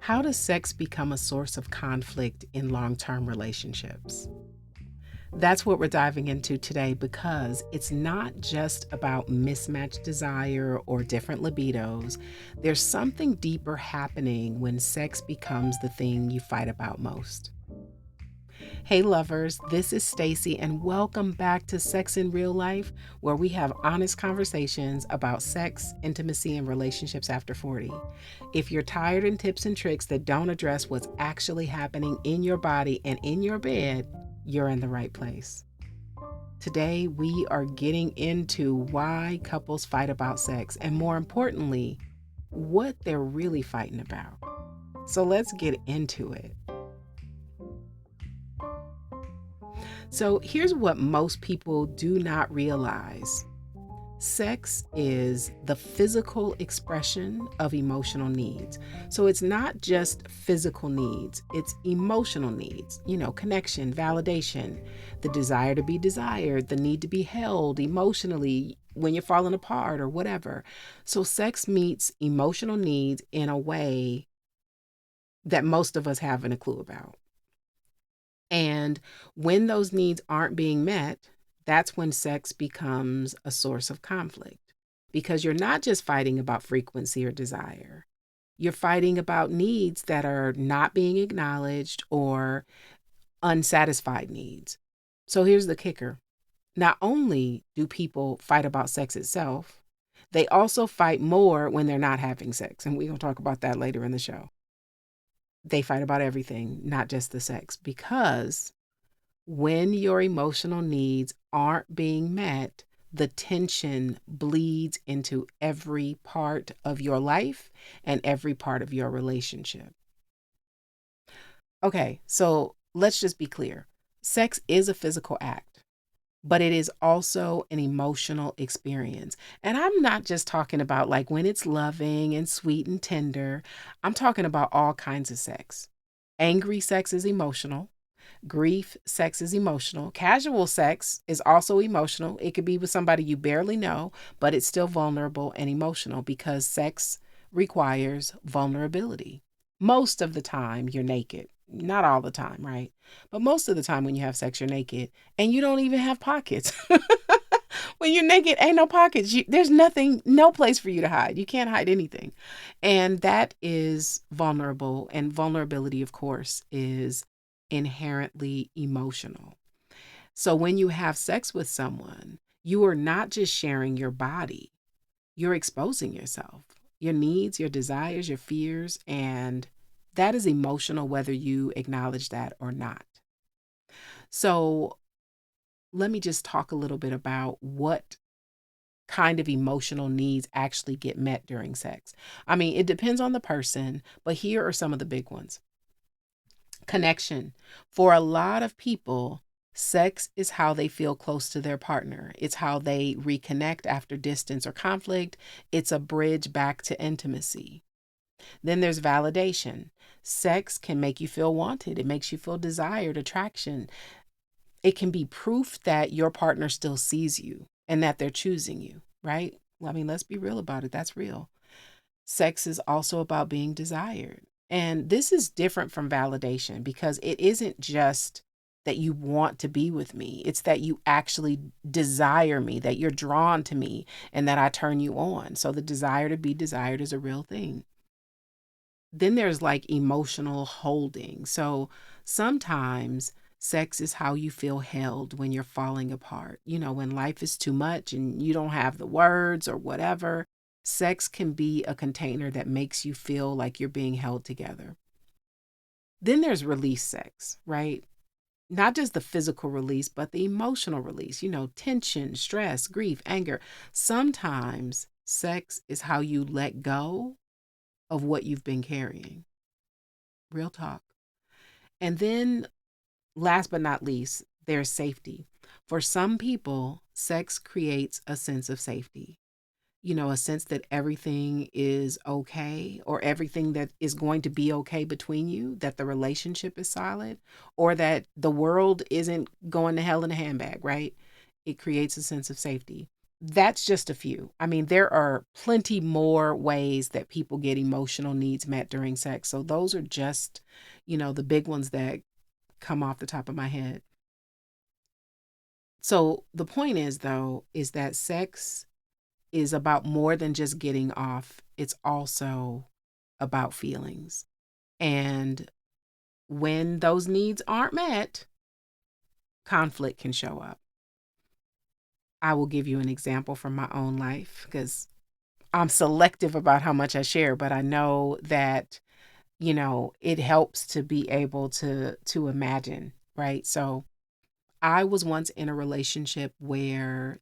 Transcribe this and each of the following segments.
How does sex become a source of conflict in long-term relationships? That's what we're diving into today because it's not just about mismatched desire or different libidos. There's something deeper happening when sex becomes the thing you fight about most. Hey lovers, this is Stacey and welcome back to Sex in Real Life, where we have honest conversations about sex, intimacy, and relationships after 40. If you're tired of tips and tricks that don't address what's actually happening in your body and in your bed, you're in the right place. Today, we are getting into why couples fight about sex and, more importantly, what they're really fighting about. So let's get into it. So here's what most people do not realize. Sex is the physical expression of emotional needs. So it's not just physical needs, it's emotional needs, connection, validation, the desire to be desired, the need to be held emotionally when you're falling apart or whatever. So sex meets emotional needs in a way that most of us haven't a clue about. And when those needs aren't being met, that's when sex becomes a source of conflict. Because you're not just fighting about frequency or desire, you're fighting about needs that are not being acknowledged or unsatisfied needs. So here's the kicker. Not only do people fight about sex itself, they also fight more when they're not having sex. And we're going to talk about that later in the show. They fight about everything, not just the sex, because when your emotional needs aren't being met, the tension bleeds into every part of your life and every part of your relationship. Okay, so let's just be clear. Sex is a physical act, but it is also an emotional experience. And I'm not just talking about like when it's loving and sweet and tender. I'm talking about all kinds of sex. Angry sex is emotional. Grief sex is emotional. Casual sex is also emotional. It could be with somebody you barely know, but it's still vulnerable and emotional because sex requires vulnerability. Most of the time, you're naked. Not all the time, right? But most of the time, when you have sex, you're naked and you don't even have pockets. When you're naked, ain't no pockets. There's nothing, no place for you to hide. You can't hide anything. And that is vulnerable. And vulnerability, of course, is inherently emotional. So when you have sex with someone, you are not just sharing your body, you're exposing yourself, your needs, your desires, your fears, and that is emotional whether you acknowledge that or not. So let me just talk a little bit about what kind of emotional needs actually get met during sex. I mean, it depends on the person, but here are some of the big ones. Connection. For a lot of people, sex is how they feel close to their partner. It's how they reconnect after distance or conflict. It's a bridge back to intimacy. Then there's validation. Sex can make you feel wanted. It makes you feel desired, attraction. It can be proof that your partner still sees you and that they're choosing you, right? I mean, let's be real about it. That's real. Sex is also about being desired. And this is different from validation because it isn't just that you want to be with me. It's that you actually desire me, that you're drawn to me, and that I turn you on. So the desire to be desired is a real thing. Then there's like emotional holding. So sometimes sex is how you feel held when you're falling apart. When life is too much and you don't have the words or whatever, sex can be a container that makes you feel like you're being held together. Then there's release sex, right? Not just the physical release, but the emotional release, tension, stress, grief, anger. Sometimes sex is how you let go of what you've been carrying. Real talk. And then last but not least, there's safety. For some people, sex creates a sense of safety. A sense that everything is okay or everything that is going to be okay between you, that the relationship is solid, or that the world isn't going to hell in a handbag, right? It creates a sense of safety. That's just a few. I mean, there are plenty more ways that people get emotional needs met during sex. So those are just, the big ones that come off the top of my head. So the point is, though, is that sex is about more than just getting off, it's also about feelings. And when those needs aren't met, conflict can show up. I will give you an example from my own life because I'm selective about how much I share, but I know that, it helps to be able to imagine, right? So I was once in a relationship where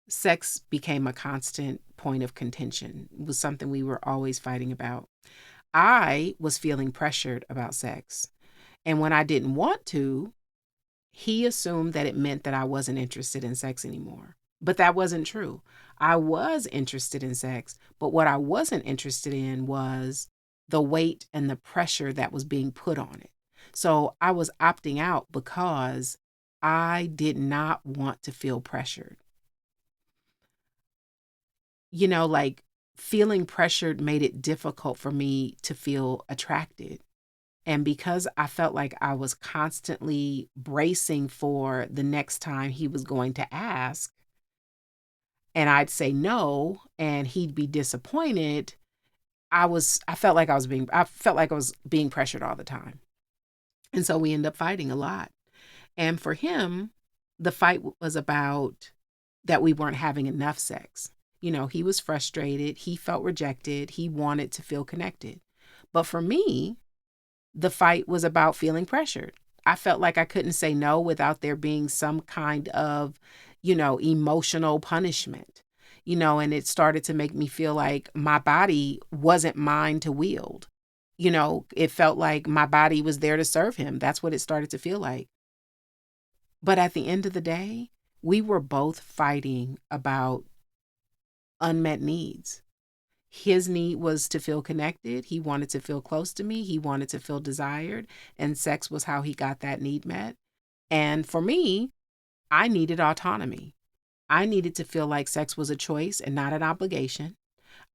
sex became a constant point of contention. It was something we were always fighting about. I was feeling pressured about sex. And when I didn't want to, he assumed that it meant that I wasn't interested in sex anymore. But that wasn't true. I was interested in sex, but what I wasn't interested in was the weight and the pressure that was being put on it. So I was opting out because I did not want to feel pressured. Like feeling pressured made it difficult for me to feel attracted. And because I felt like I was constantly bracing for the next time he was going to ask, and I'd say no, and he'd be disappointed, I felt like I was being pressured all the time. And so we end up fighting a lot. And for him, the fight was about that we weren't having enough sex. He was frustrated, he felt rejected, he wanted to feel connected. But for me, the fight was about feeling pressured. I felt like I couldn't say no without there being some kind of, emotional punishment, and it started to make me feel like my body wasn't mine to wield. It felt like my body was there to serve him. That's what it started to feel like. But at the end of the day, we were both fighting about unmet needs. His need was to feel connected. He wanted to feel close to me. He wanted to feel desired. And sex was how he got that need met. And for me, I needed autonomy. I needed to feel like sex was a choice and not an obligation.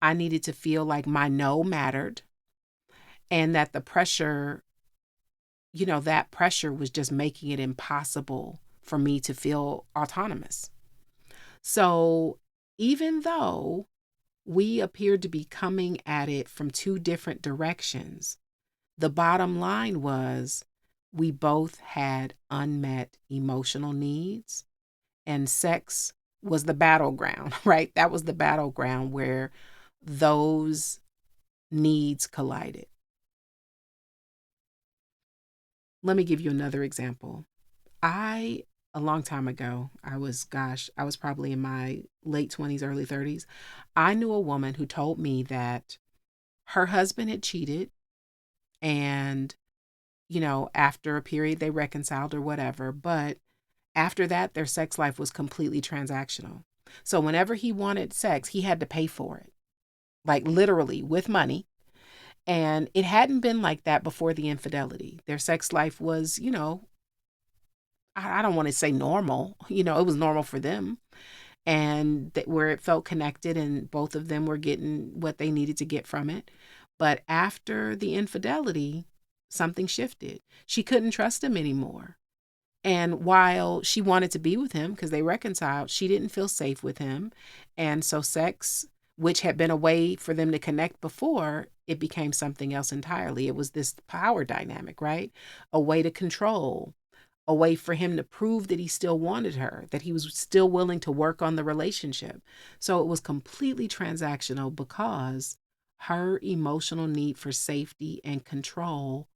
I needed to feel like my no mattered and that the pressure, that pressure was just making it impossible for me to feel autonomous. So even though we appeared to be coming at it from two different directions, the bottom line was we both had unmet emotional needs, and sex was the battleground, right? That was the battleground where those needs collided. Let me give you another example. A long time ago, I was probably in my late 20s, early 30s. I knew a woman who told me that her husband had cheated and, after a period they reconciled or whatever. But after that, their sex life was completely transactional. So whenever he wanted sex, he had to pay for it, like literally with money. And it hadn't been like that before the infidelity. Their sex life was, I don't want to say normal, it was normal for them. And where it felt connected and both of them were getting what they needed to get from it. But after the infidelity, something shifted. She couldn't trust him anymore. And while she wanted to be with him because they reconciled, she didn't feel safe with him. And so sex, which had been a way for them to connect before, it became something else entirely. It was this power dynamic, right? A way to control, a way for him to prove that he still wanted her, that he was still willing to work on the relationship. So it was completely transactional because her emotional need for safety and control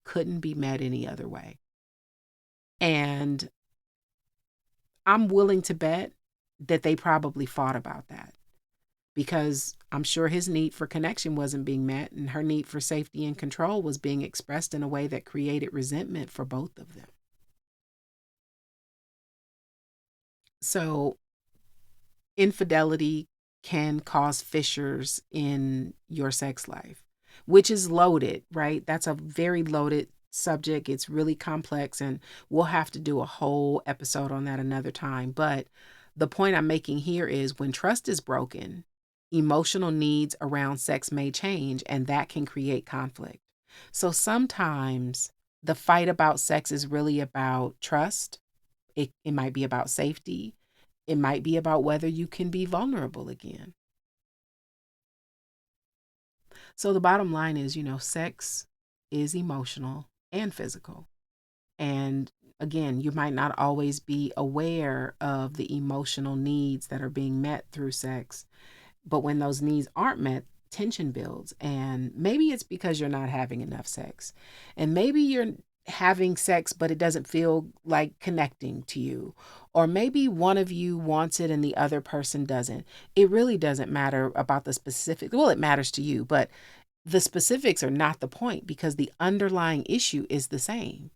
couldn't be met any other way. And I'm willing to bet that they probably fought about that because I'm sure his need for connection wasn't being met and her need for safety and control was being expressed in a way that created resentment for both of them. So infidelity can cause fissures in your sex life, which is loaded, right? That's a very loaded subject. It's really complex, and we'll have to do a whole episode on that another time. But The point I'm making here is when trust is broken, emotional needs around sex may change, and that can create conflict. So sometimes the fight about sex is really about trust. It might be about safety. It might be about whether you can be vulnerable again. So the bottom line is, sex is emotional and physical. And again, you might not always be aware of the emotional needs that are being met through sex. But when those needs aren't met, tension builds. And maybe it's because you're not having enough sex. And maybe you're having sex, but it doesn't feel like connecting to you. Or maybe one of you wants it and the other person doesn't. It really doesn't matter about the specific. Well, it matters to you, but the specifics are not the point because the underlying issue is the same.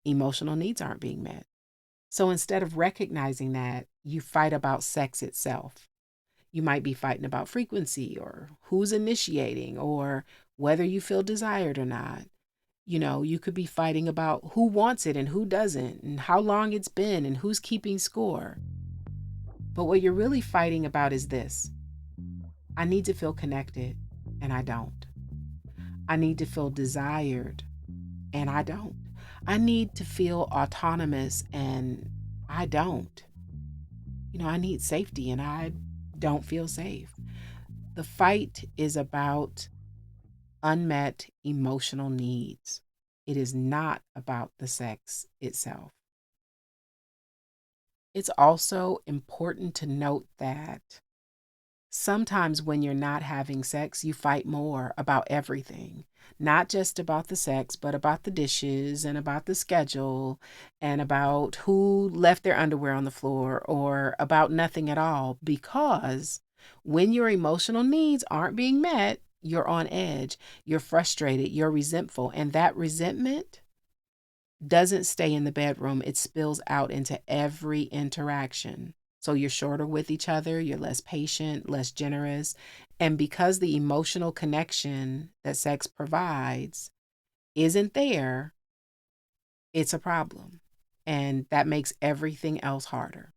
Emotional needs aren't being met. So instead of recognizing that, you fight about sex itself. You might be fighting about frequency or who's initiating or whether you feel desired or not. You could be fighting about who wants it and who doesn't, and how long it's been and who's keeping score. But what you're really fighting about is this: I need to feel connected, and I don't. I need to feel desired, and I don't. I need to feel autonomous, and I don't. I need safety, and I don't feel safe. The fight is about unmet emotional needs. It is not about the sex itself. It's also important to note that sometimes when you're not having sex, you fight more about everything, not just about the sex, but about the dishes and about the schedule and about who left their underwear on the floor or about nothing at all. Because when your emotional needs aren't being met, you're on edge, you're frustrated, you're resentful, and that resentment doesn't stay in the bedroom. It spills out into every interaction. So you're shorter with each other, you're less patient, less generous. And because the emotional connection that sex provides isn't there, it's a problem. And that makes everything else harder.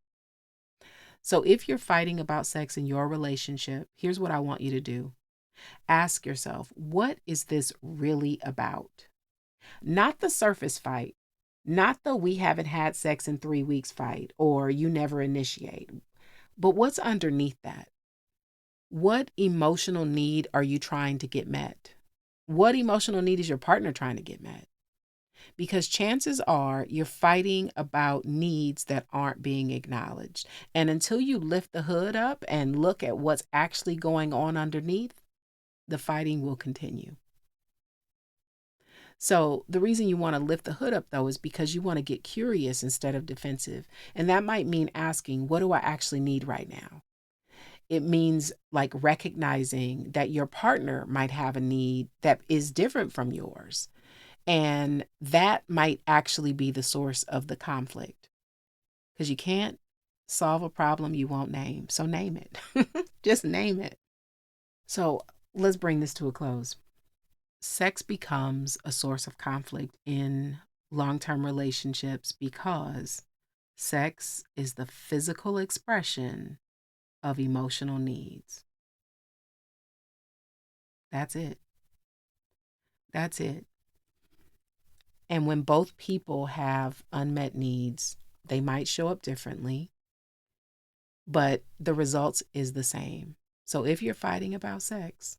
So if you're fighting about sex in your relationship, here's what I want you to do. Ask yourself, what is this really about? Not the surface fight, not the we haven't had sex in 3 weeks fight or you never initiate, but what's underneath that? What emotional need are you trying to get met? What emotional need is your partner trying to get met? Because chances are you're fighting about needs that aren't being acknowledged. And until you lift the hood up and look at what's actually going on underneath, the fighting will continue. So the reason you want to lift the hood up, though, is because you want to get curious instead of defensive. And that might mean asking, what do I actually need right now? It means like recognizing that your partner might have a need that is different from yours. And that might actually be the source of the conflict because you can't solve a problem you won't name. So name it. Just name it. So let's bring this to a close. Sex becomes a source of conflict in long-term relationships because sex is the physical expression of emotional needs. That's it. That's it. And when both people have unmet needs, they might show up differently, but the results is the same. So if you're fighting about sex,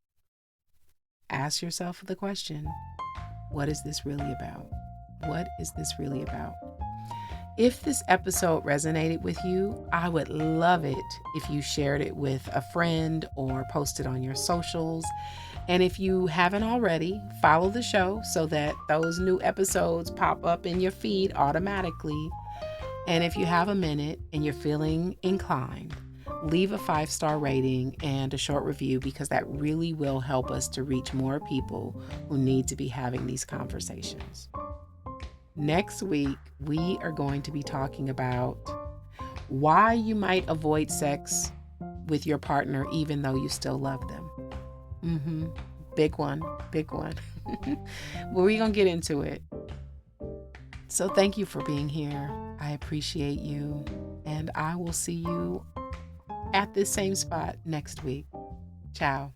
ask yourself the question, what is this really about? What is this really about? If this episode resonated with you, I would love it if you shared it with a friend or posted on your socials. And if you haven't already, follow the show so that those new episodes pop up in your feed automatically. And if you have a minute and you're feeling inclined, leave a 5-star rating and a short review because that really will help us to reach more people who need to be having these conversations. Next week, we are going to be talking about why you might avoid sex with your partner even though you still love them. Big one. But we're going to get into it. So thank you for being here. I appreciate you. and I will see you at this same spot next week. Ciao.